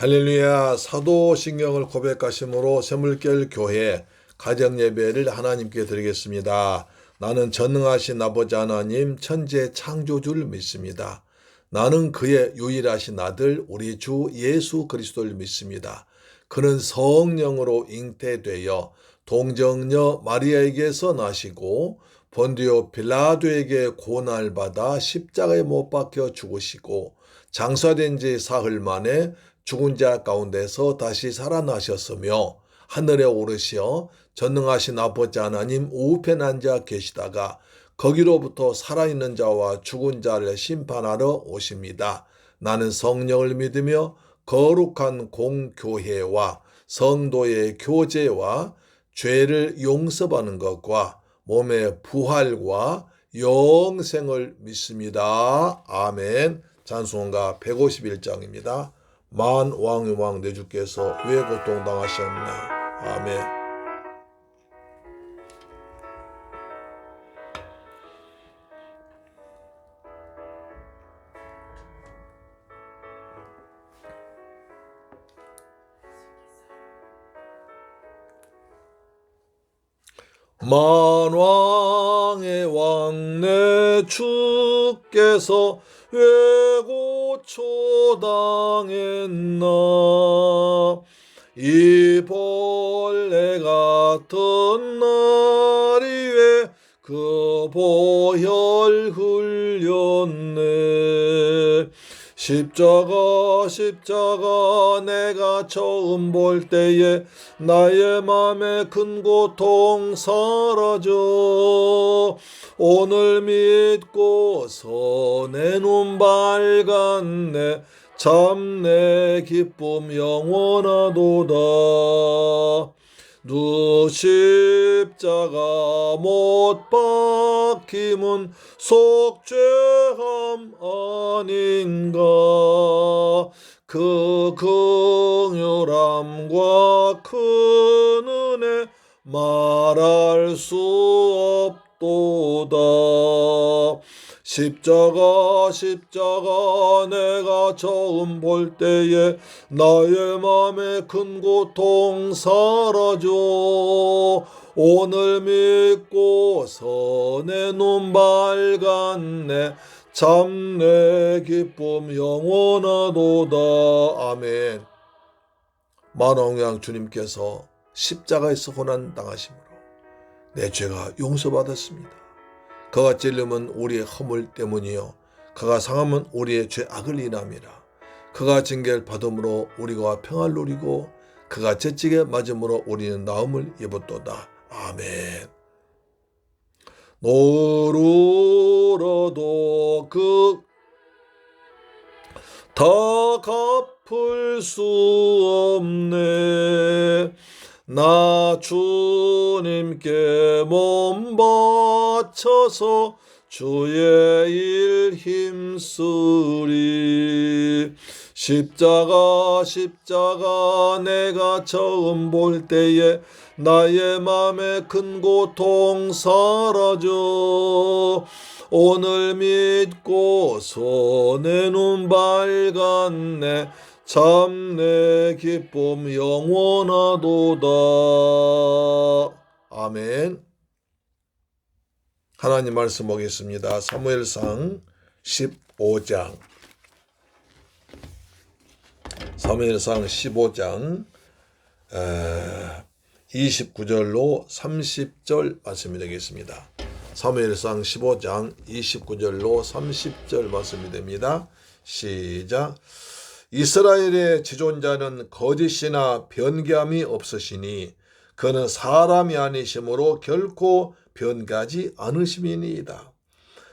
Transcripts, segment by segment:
할렐루야. 사도신경을 고백하심으로 새물결 교회 가정예배를 하나님께 드리겠습니다. 나는 전능하신 아버지 하나님 천지의 창조주를 믿습니다. 나는 그의 유일하신 아들 우리 주 예수 그리스도를 믿습니다. 그는 성령으로 잉태되어 동정녀 마리아에게서 나시고 본디오 빌라도에게 고난받아 십자가에 못 박혀 죽으시고 장사된 지 사흘 만에 죽은 자 가운데서 다시 살아나셨으며 하늘에 오르시어 전능하신 아버지 하나님 우편에 앉아 계시다가 거기로부터 살아있는 자와 죽은 자를 심판하러 오십니다. 나는 성령을 믿으며 거룩한 공교회와 성도의 교제와 죄를 용서받는 것과 몸의 부활과 영생을 믿습니다. 아멘. 찬송가 151장입니다. 만 왕의 왕 내 주께서 왜 고통당하셨나. 아멘. 만왕의 왕 내 주께서 왜 고초당했나. 이 벌레 같은 날이 왜 그 보혈 흘렸네. 십자가 내가 처음 볼 때에 나의 맘에 큰 고통 사라져. 오늘 믿고서 내 눈 밝았네. 참 내 기쁨 영원하도다. 두 십자가 못 박힘은 속죄함 아닌가. 그 긍휼함과 큰 은혜 말할 수 없도다. 십자가 내가 처음 볼 때에 나의 맘에 큰 고통 사라져. 오늘 믿고서 내 눈 밝았네. 참 내 기쁨 영원하도다. 아멘. 만왕왕 주님께서 십자가에서 고난 당하심으로 내 죄가 용서받았습니다. 그가 찔림은 우리의 허물 때문이요 그가 상함은 우리의 죄악을 인함이라. 그가 징계를 받음으로 우리가 평안을 누리고 그가 채찍에 맞음으로 우리는 나음을 입었도다. 아멘. 노르러도 다 갚을 수 없네. 나 주님께 몸 바쳐서 주의 일 힘쓰리. 십자가 내가 처음 볼 때에 나의 맘에 큰 고통 사라져. 오늘 믿고서 내 눈 밝았네. 참 내 기쁨 영원하도다. 아멘. 하나님 말씀 보겠습니다. 사무엘상 15장 29절로 30절 말씀이 되겠습니다. 사무엘상 15장 29절로 30절 말씀이 됩니다. 시작. 이스라엘의 지존자는 거짓이나 변개함이 없으시니 그는 사람이 아니심으로 결코 변개하지 않으심이니이다.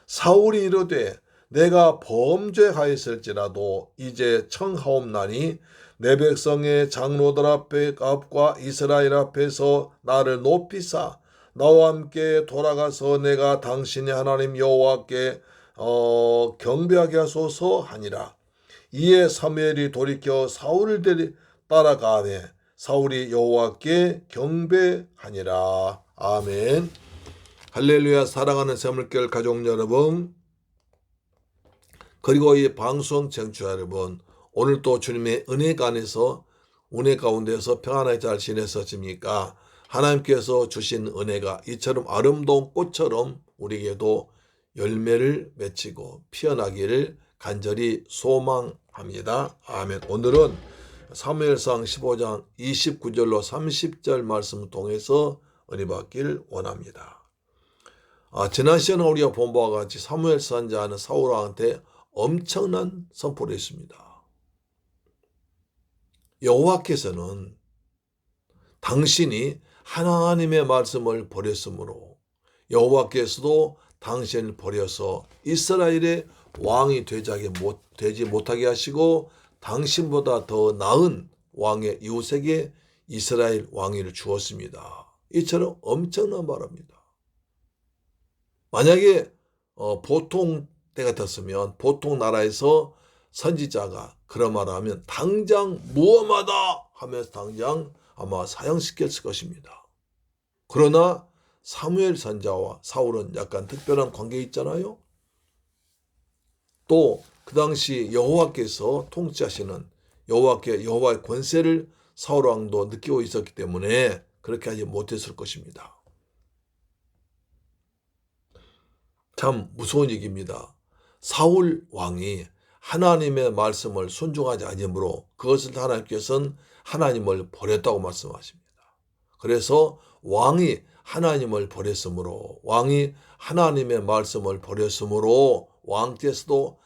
사울이 이르되 내가 범죄하였을지라도 이제 청하옵나니 내 백성의 장로들 앞과 이스라엘 앞에서 나를 높이사 나와 함께 돌아가서 내가 당신의 하나님 여호와께 경배하게 하소서 하니라. 이에 사무엘이 돌이켜 사울을 따라가매 사울이 여호와께 경배하니라. 아멘. 할렐루야. 사랑하는 새물결 가족 여러분, 그리고 이 방송 청취자 여러분, 오늘도 주님의 은혜 가운데서 평안하게 잘 지냈었습니까? 하나님께서 주신 은혜가 이처럼 아름다운 꽃처럼 우리에게도 열매를 맺히고 피어나기를 간절히 소망합니다. 아멘. 오늘은 사무엘상 15장 29절로 30절 말씀을 통해서 은혜 받기를 원합니다. 지난 시간에 우리가 본 바와 같이 사무엘 선지자는 사울 왕한테 엄청난 선포를 했습니다. 여호와께서는 당신이 하나님의 말씀을 버렸으므로 여호와께서도 당신을 버려서 이스라엘의 왕이 되지 못하게 하시고 당신보다 더 나은 왕의 이웃에게 이스라엘 왕위를 주었습니다. 이처럼 엄청난 말입니다. 만약에 보통 때 같았으면 보통 나라에서 선지자가 그런 말을 하면 당장 무엄하다 하면서 당장 아마 사형시켰을 것입니다. 그러나 사무엘 선지자와 사울은 약간 특별한 관계 있잖아요. 또 그 당시 여호와께서 통치하시는 여호와의 권세를 사울 왕도 느끼고 있었기 때문에 그렇게 하지 못했을 것입니다. 참 무서운 얘기입니다. 사울 왕이 하나님의 말씀을 순종하지 않으므로 그것을 하나님께서는 하나님을 버렸다고 말씀하십니다. 그래서 왕이 하나님을 버렸으므로 왕이 하나님의 말씀을 버렸으므로 왕께서도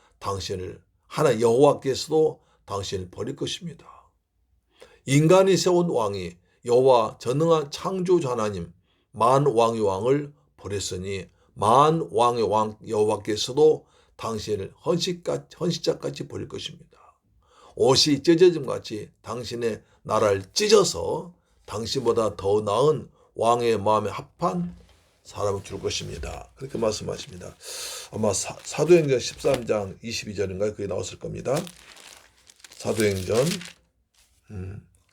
여호와께서도 당신을 버릴 것입니다. 인간이 세운 왕이 여호와 전능한 창조주 하나님 만왕의 왕을 버렸으니 만왕의 왕 여호와께서도 당신을 헌시짝같이 버릴 것입니다. 옷이 찢어짐같이 당신의 나라를 찢어서 당신보다 더 나은 왕의 마음에 합한 사람을 줄 것입니다. 그렇게 말씀하십니다. 아마 사도행전 13장 22절인가요? 그게 나왔을 겁니다. 사도행전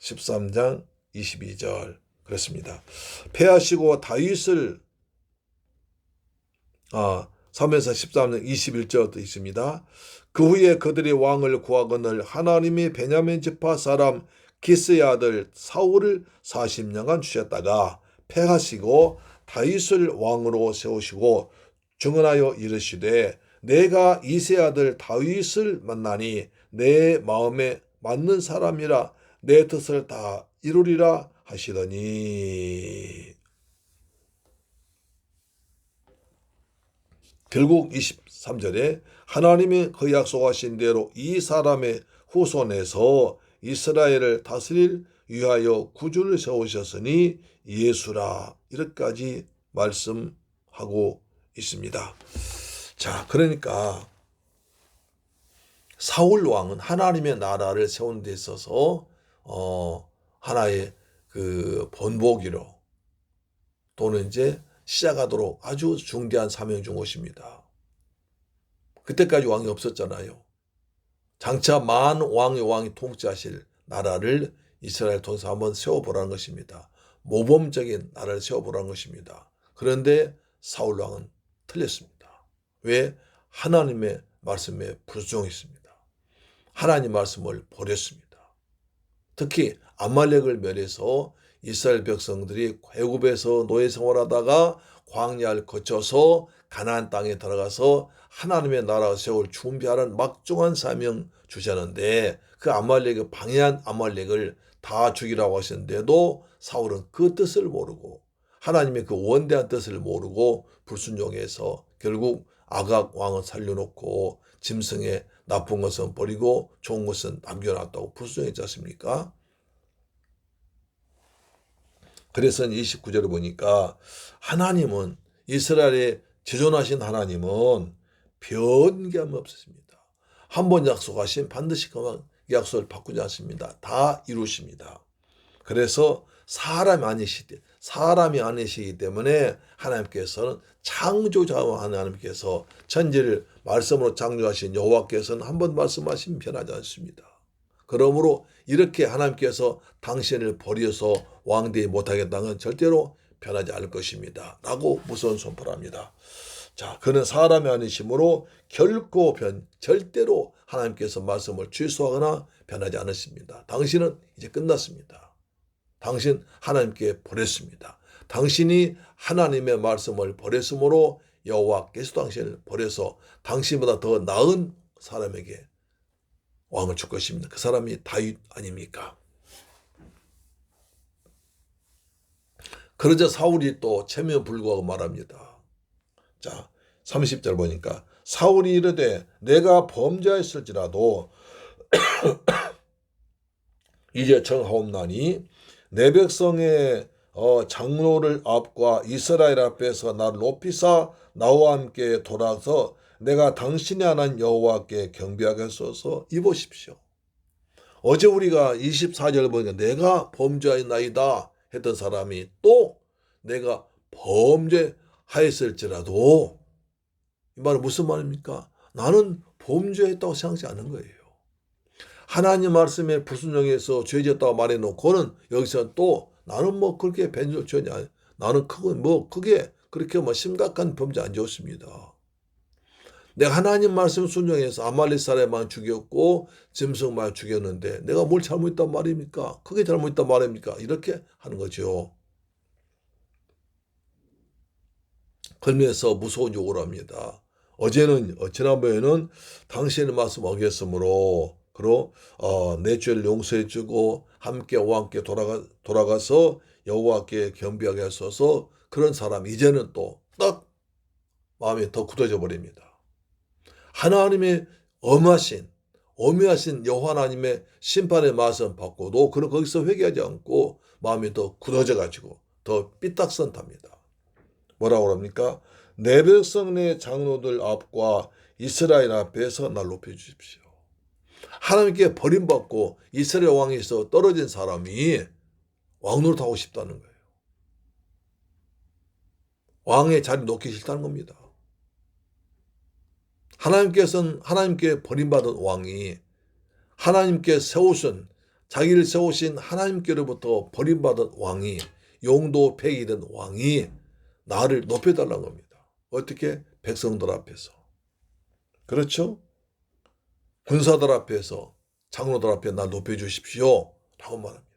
13장 22절 그렇습니다. 패하시고 다윗을 사무엘상 13장 21절도 있습니다. 그 후에 그들이 왕을 구하거늘 하나님이 베냐민 지파 사람 기스의 아들 사울을 40년간 주셨다가 패하시고 다윗을 왕으로 세우시고 증언하여 이르시되 내가 이새의 아들 다윗을 만나니 내 마음에 맞는 사람이라 내 뜻을 다 이루리라 하시더니 결국 23절에 하나님이 그 약속하신 대로 이 사람의 후손에서 이스라엘을 다스릴 위하여 구주를 세우셨으니 예수라 이렇게까지 말씀하고 있습니다. 자, 그러니까 사울 왕은 하나님의 나라를 세우는 데 있어서 하나의 그 본보기로 또는 이제 시작하도록 아주 중대한 사명을 준 것입니다. 그때까지 왕이 없었잖아요. 장차 만왕의 왕이 통치하실 나라를 이스라엘 통해서 한번 세워보라는 것입니다. 모범적인 나라를 세워보라는 것입니다. 그런데 사울 왕은 틀렸습니다. 왜? 하나님의 말씀에 불순종했습니다. 하나님 말씀을 버렸습니다. 특히 아말렉을 멸해서 이스라엘 백성들이 애굽에서 노예 생활하다가 광야를 거쳐서 가나안 땅에 들어가서 하나님의 나라를 세울 준비하는 막중한 사명 주셨는데 그 방해한 아말렉을 다 죽이라고 하셨는데도 사울은 그 뜻을 모르고 하나님의 그 원대한 뜻을 모르고 불순종해서 결국 아각 왕을 살려놓고 짐승의 나쁜 것은 버리고 좋은 것은 남겨놨다고 불순종했지 않습니까? 그래서 29절을 보니까 하나님은 이스라엘의 지존하신 하나님은 변개함이 없으십니다. 한 번 약속하신 반드시 그 약속을 바꾸지 않습니다. 다 이루십니다. 그래서 사람이 아니시기 때문에 하나님께서는 창조자와 하나님께서 천지를 말씀으로 창조하신 여호와께서는 한 번 말씀하시면 변하지 않습니다. 그러므로 이렇게 하나님께서 당신을 버려서 왕되지 못하겠다는 절대로 변하지 않을 것입니다. 라고 무서운 선포를 합니다. 자, 그는 사람이 아니시므로 결코 절대로 하나님께서 말씀을 취소하거나 변하지 않으십니다. 당신은 이제 끝났습니다. 당신 하나님께 버렸습니다. 당신이 하나님의 말씀을 버렸으므로 여호와께서 당신을 버려서 당신보다 더 나은 사람에게 왕을 줄 것입니다. 그 사람이 다윗 아닙니까? 그러자 사울이 또 체면 불구하고 말합니다. 자, 30절 보니까 사울이 이르되 내가 범죄하였을지라도 이제 정하옵나니 내 백성의 장로를 앞과 이스라엘 앞에서 나를 높이사 나와 함께 돌아서 내가 당신의 하나님 여호와께 경배하게 하소서. 이보십시오. 어제 우리가 24절 보니까 내가 범죄하였나이다 했던 사람이 또 내가 범죄하였을지라도, 이 말은 무슨 말입니까? 나는 범죄했다고 생각하지 않는 거예요. 하나님 말씀에 불순종해서 죄졌다고 말해놓고는 여기서 또 나는 뭐 그렇게 변조죄냐, 나는 크게 그렇게 심각한 범죄 안 지었습니다. 내가 하나님 말씀 순종해서 아말렉 사람만 죽였고 짐승만 죽였는데 내가 뭘 잘못했단 말입니까? 크게 잘못했단 말입니까? 이렇게 하는 거죠. 그러면서 무서운 욕을 합니다. 지난번에는 당신의 말씀 어겼으므로 내 죄를 용서해 주고 함께 왕께 돌아가서 여호와께 경배하게 하소서. 그런 사람 이제는 또 딱 마음이 더 굳어져 버립니다. 하나님의 엄하신 여호와 하나님의 심판의 말씀 받고도 그는 거기서 회개하지 않고 마음이 더 굳어져 가지고 더 삐딱선탑니다. 뭐라고 합니까? 내 백성 내 장로들 앞과 이스라엘 앞에서 날 높여주십시오. 하나님께 버림받고 이스라엘 왕에서 떨어진 사람이 왕노릇하고 싶다는 거예요. 왕의 자리 놓기 싫다는 겁니다. 하나님께 버림받은 왕이 자기를 세우신 하나님께로부터 버림받은 왕이, 용도 폐기된 왕이 나를 높여달라는 겁니다. 어떻게? 백성들 앞에서. 그렇죠? 군사들 앞에서, 장로들 앞에 날 높여주십시오 라고 말합니다.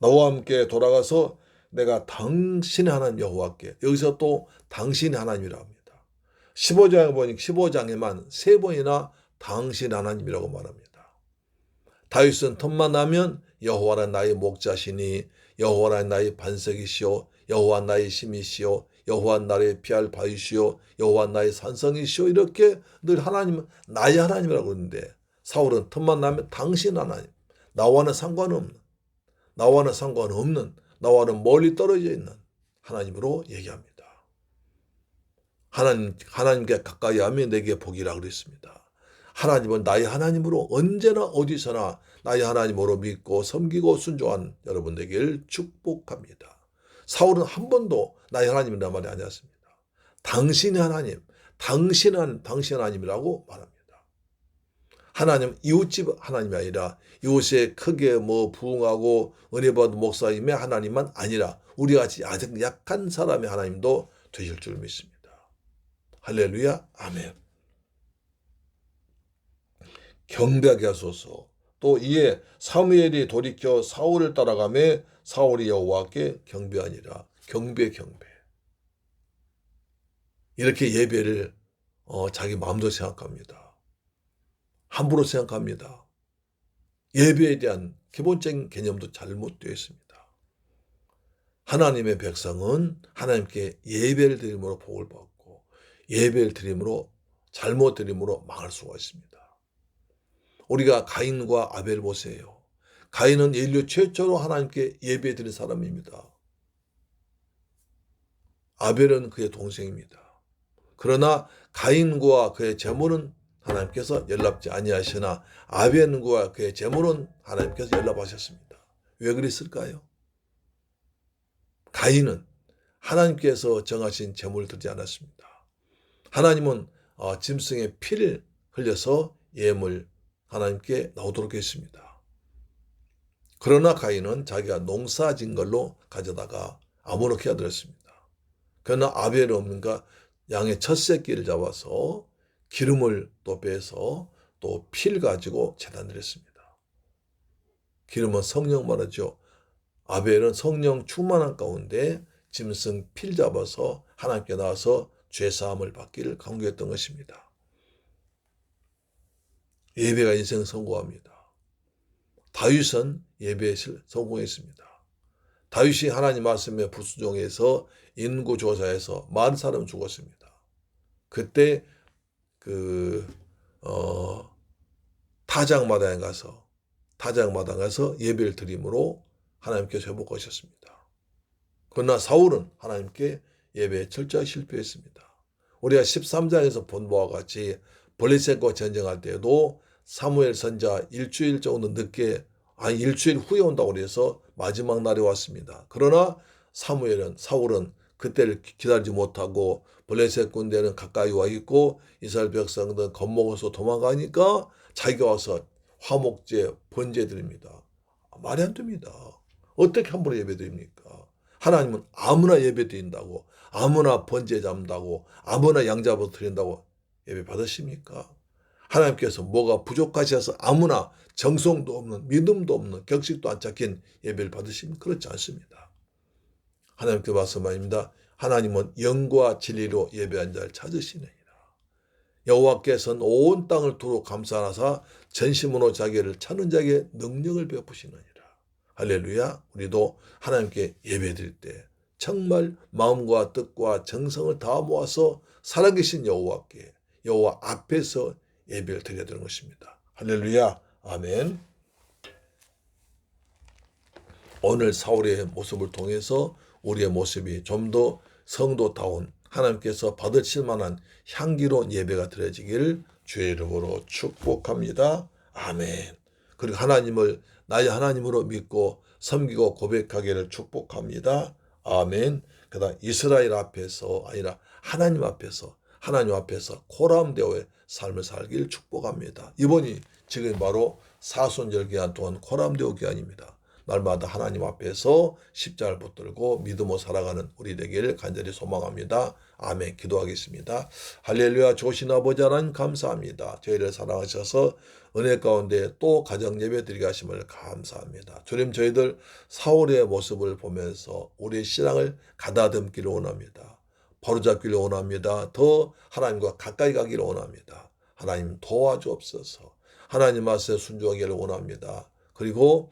나와 함께 돌아가서 내가 당신의 하나님 여호와께, 여기서 또 당신의 하나님이라고 합니다. 15장에 보니까 15장에만 3번이나 당신 하나님이라고 말합니다. 다윗은 틈만 나면 여호와는 나의 목자시니 여호와는 나의 반석이시오, 여호와 나의 힘이시오, 여호와 나의 피할 바위시오, 여호와 나의 산성이시오, 이렇게 늘 하나님은 나의 하나님이라고 그러는데 사울은 틈만 나면 당신 하나님, 나와는 상관없는, 나와는 멀리 떨어져 있는 하나님으로 얘기합니다. 하나님께 가까이 하면 내게 복이라 그랬습니다. 하나님은 나의 하나님으로 언제나 어디서나 나의 하나님으로 믿고 섬기고 순종한 여러분 되길 축복합니다. 사울은 한 번도 나의 하나님이라는 말이 아니었습니다. 당신의 하나님, 당신 하나님이라고 말합니다. 하나님, 이웃집 하나님이 아니라 이웃에 크게 부흥하고 은혜 받은 목사님의 하나님만 아니라 우리 같이 아직 약한 사람의 하나님도 되실 줄 믿습니다. 할렐루야, 아멘. 경배하게 하소서. 또 이에 사무엘이 돌이켜 사울을 따라가매 사울이 여호와께 경배하니라. 경배. 이렇게 예배를 자기 마음대로 생각합니다. 함부로 생각합니다. 예배에 대한 기본적인 개념도 잘못되어 있습니다. 하나님의 백성은 하나님께 예배를 드림으로 복을 받고 예배를 드림으로, 잘못 드림으로 망할 수가 있습니다. 우리가 가인과 아벨 보세요. 가인은 인류 최초로 하나님께 예배 드린 사람입니다. 아벨은 그의 동생입니다. 그러나 가인과 그의 제물은 하나님께서 연락지 아니하시나 아벨과 그의 제물은 하나님께서 연락하셨습니다. 왜 그랬을까요? 가인은 하나님께서 정하신 제물을 드리지 않았습니다. 하나님은 짐승의 피를 흘려서 예물 하나님께 나오도록 했습니다. 그러나 가인은 자기가 농사진 걸로 가져다가 아무렇게 드렸습니다. 그러나 아벨은 없는가 양의 첫 새끼를 잡아서 기름을 또 빼서 또 피를 가지고 제단을 했습니다. 기름은 성령 말하죠. 아벨은 성령 충만한 가운데 짐승 피를 잡아서 하나님께 나와서 죄사함을 받기를 강구했던 것입니다. 예배가 인생 성공합니다. 다윗은 예배에 성공했습니다. 다윗이 하나님 말씀에 불순종해서 인구조사에서 많은 사람 죽었습니다. 그때 타작마당에 가서 예배를 드림으로 하나님께서 회복하셨습니다. 그러나 사울은 하나님께 예배에 철저히 실패했습니다. 우리가 13장에서 본 바와 같이 블레셋과 전쟁할 때에도 사무엘 선지자 일주일 정도 늦게 일주일 후에 온다고 해서 마지막 날에 왔습니다. 그러나 사울은 그때를 기다리지 못하고 블레셋 군대는 가까이 와 있고 이스라엘 백성들은 겁먹어서 도망가니까 자기가 와서 화목제 번제 드립니다. 말이 안 됩니다. 어떻게 함부로 예배 드립니까? 하나님은 아무나 예배 드린다고, 아무나 번제 잡는다고, 아무나 양 잡아 드린다고 예배 받으십니까? 하나님께서 뭐가 부족하셔서 아무나 정성도 없는, 믿음도 없는, 격식도 안 잡힌 예배를 받으시면 그렇지 않습니다. 하나님께 말씀합니다. 하나님은 영과 진리로 예배한 자를 찾으시느니라. 여호와께서는 온 땅을 두루 감싸나사 전심으로 자기를 찾는 자에게 능력을 베푸시느니라. 할렐루야. 우리도 하나님께 예배드릴 때 정말 마음과 뜻과 정성을 다 모아서 살아계신 여호와 앞에서 예배를 드려야 되는 것입니다. 할렐루야. 아멘. 오늘 사울의 모습을 통해서 우리의 모습이 좀 더 성도다운 하나님께서 받으실 만한 향기로운 예배가 드려지기를 주의 이름으로 축복합니다. 아멘. 그리고 하나님을 나의 하나님으로 믿고 섬기고 고백하기를 축복합니다. 아멘. 그다음 이스라엘 앞에서 아니라 하나님 앞에서 코람데오의 삶을 살기를 축복합니다. 이번이 지금 바로 사순절 기간 동안 코람데오 기간입니다. 날마다 하나님 앞에서 십자가를 붙들고 믿음으로 살아가는 우리 되기를 간절히 소망합니다. 아멘. 기도하겠습니다. 할렐루야. 좋으신 아버지 하나님 감사합니다. 저희를 사랑하셔서 은혜 가운데 또 가정 예배 드리게 하심을 감사합니다. 주님, 저희들 사울의 모습을 보면서 우리의 신앙을 가다듬기를 원합니다. 바로잡기를 원합니다. 더 하나님과 가까이 가기를 원합니다. 하나님 도와주옵소서. 하나님 말씀에 순종하기를 원합니다. 그리고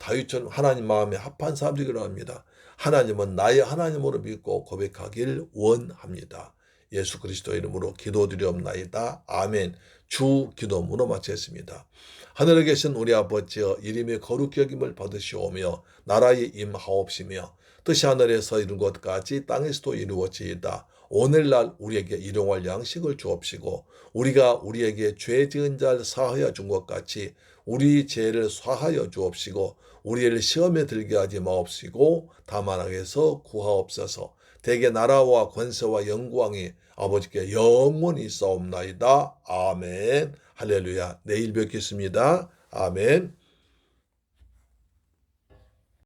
다윗처럼 하나님 마음에 합한 사람들이기를 합니다. 하나님은 나의 하나님으로 믿고 고백하길 원합니다. 예수 그리스도 이름으로 기도드리옵나이다. 아멘. 주 기도문으로 마치겠습니다. 하늘에 계신 우리 아버지여, 이름의 거룩히 여김을 받으시오며 나라의 임하옵시며 뜻이 하늘에서 이룬 것까지 땅에서도 이루어지이다. 오늘날 우리에게 일용할 양식을 주옵시고 우리가 우리에게 죄 지은 자를 사하여 준 것 같이 우리 죄를 사하여 주옵시고 우리를 시험에 들게 하지 마옵시고 다만 악에서 구하옵소서. 대개 나라와 권세와 영광이 아버지께 영원히 있사옵나이다. 아멘. 할렐루야. 내일 뵙겠습니다. 아멘.